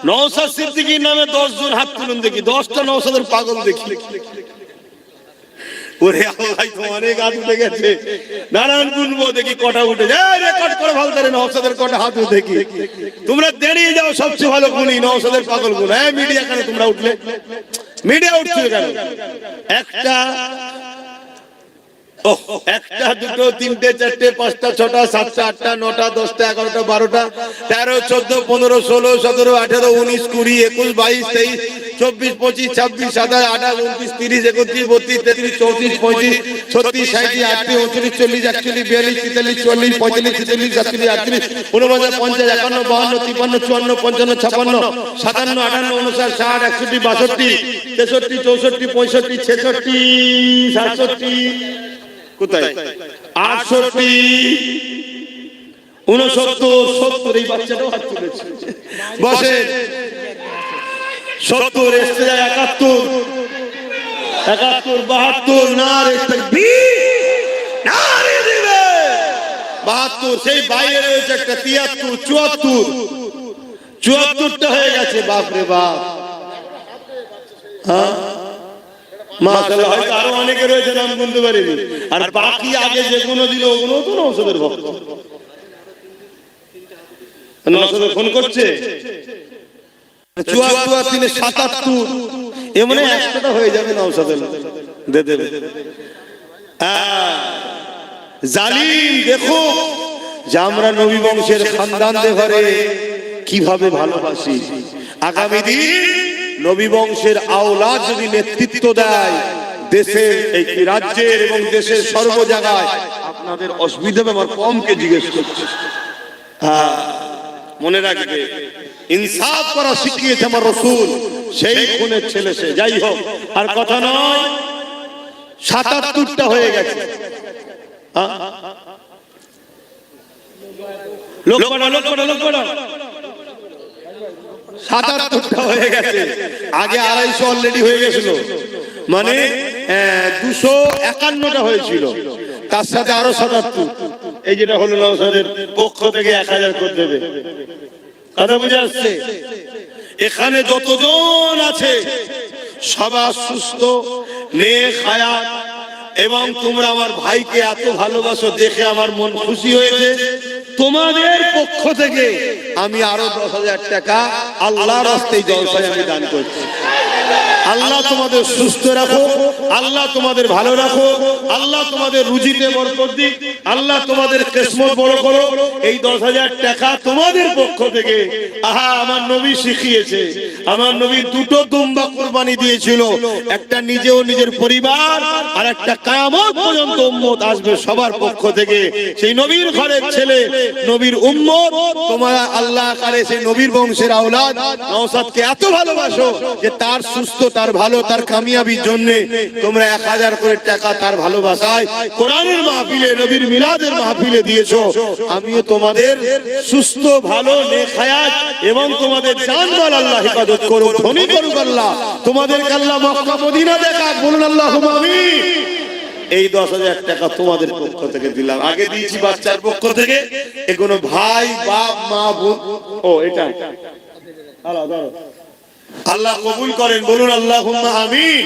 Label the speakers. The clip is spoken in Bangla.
Speaker 1: নওশাদ সিদ্দিকীর নামে 10 জন হাত তুলুন দেখি, 10টা নওশাদের পাগল দেখি। ওরে আল্লাহ, তো অনেক হাত উঠে গেছে। নারায়ণ গুনবো দেখি কটা উঠে যায়, রেকর্ড করে ভালো করে নওশাদের কটা হাত উঠে দেখি। তোমরা দেরিয়ে যাও, সবচেয়ে ভালো গুনি নওশাদের পাগল গুণ। হ্যাঁ মিডিয়া কেন তোমরা উঠলে? মিডিয়া উঠছে কেন? একটা, একটা, দুটো, তিনটে, চারটে, পাঁচটা, ছটা, সাতটা, আটটা, নটা, 10টা, 11টা, 12টা, 13, 14, 15, 16, 17, 18, 19, 20, 21, 22, 23, 24, 25, 26, 27, 28, 29, 30, 31, 32, 33, 34, 35, 36, 37, 38, 39, 40, 41, 42, 43, 44, 45, 46, 47, 48, 49, 50, 51, 52, 53, 54, 55, 56, 57, 58, 59, 60, 61, 62, 63, 64, 65, 66, 67, কোথায় 68, 69, 70, এই বাচ্চাটাও হাত তুলেছে। বসে 70, এসে যায় 71, 72, নারে তাকবীর, নারে দিবে 72, সেই বাইরে রয়েছে একটা 73, 74, 74টা হয়ে গেছে। বাপ রে বাপ, হ্যাঁ মাশাআল্লাহ, হয়তো আরো অনেকে রয়েছে নাম গুনতে পারিনি। আর বাকি আগে যেগুলো দিল ওগুলো তো নওশাদের ভক্ত। নওশাদ ফোন করছে 74, 3, 77, এমনি একটাটা হয়ে যাবে নওশাদের দে দেবে। জালিম দেখো যে আমরা নবী বংশের খানদানদের ঘরে কিভাবে ভালোবাসি। আগামী দিন নবী বংশের আওলাদ যদি নেতৃত্ব দেয় দেশের, এই রাজ্যের এবং দেশের সর্ব জায়গায়, আপনাদের অসুবিধা আমার কমকে জিজ্ঞেস করছে। হ্যাঁ মনে রাখবে, ইনসাফ করা শিখিয়েছে আমার রাসূল, সেই খুনের ছেলে সে। যাই হোক, আর কথা নয়, 77টা হয়ে গেছে। লোক পড়া, লোক পড়া, লোক পড়া, 77টা হয়ে গেছে। আগে 250 অলরেডি হয়ে গেছিল, মানে 251টা হয়েছিল, তার সাথে আরো 77। এই যেটা হলো নওশাদের পক্ষ থেকে 1000 করে দেবে। কথা বুঝে আসছে? এখানে যতজন আছে সবাই সুস্থ, নেক হায়াত, এবং তোমরা আমার ভাইকে এত ভালোবাসো দেখে আমার মন খুশি হয়েছে। তোমাদের পক্ষ থেকে আমি আরো 10,000 টাকা আল্লাহর রাস্তায় জলসায় আমি দান করছি। আল্লাহ তোমাদের সুস্থ রাখো, আল্লাহ তোমাদের ভালো রাখো, আল্লাহ তোমাদের রুজিতে বরকত দিক, আল্লাহ তোমাদের কিসমত বড় করো। এই 10,000 টাকা তোমাদের পক্ষ থেকে। আহা, আমার নবী শিখিয়েছে, আমার নবী 2টো দুম্বা কুরবানি দিয়েছিল, একটা নিজে ও নিজের পরিবার, আর একটা কিয়ামত পর্যন্ত উম্মত আসবে সবার পক্ষ থেকে। সেই নবীর ঘরের ছেলে, নবীর উম্মত, তোমরা আল্লাহ করে সেই নবীর বংশের আওলাদ নওশাদকে এত ভালোবাসো যে তার সুস্থ, তার ভালো, তার কামিয়াবির জন্য তোমরা 1000 করে টাকা তার ভালোবাসায় কোরআনের মাহফিলে, নবীর মিলাদের মাহফিলে দিয়েছো। আমিও তোমাদের সুস্থ, ভালো, নেক হায়াত এবং তোমাদের জান-মাল আল্লাহ হেফাজত করুক, ধনী করুক আল্লাহ, তোমাদেরকে আল্লাহ মক্কা মদিনা দেখাক, বলুন আল্লাহুম্মা আমিন। এই 10,000 টাকা তোমাদের পক্ষ থেকে দিলাম। আগে দিয়েছি বাচ্চার পক্ষ থেকে, এগুলো ভাই, বাপ, মা, বোন। ও এটা আল্লাহ কবুল করেন, বলুন আল্লাহুম্মা আমিন।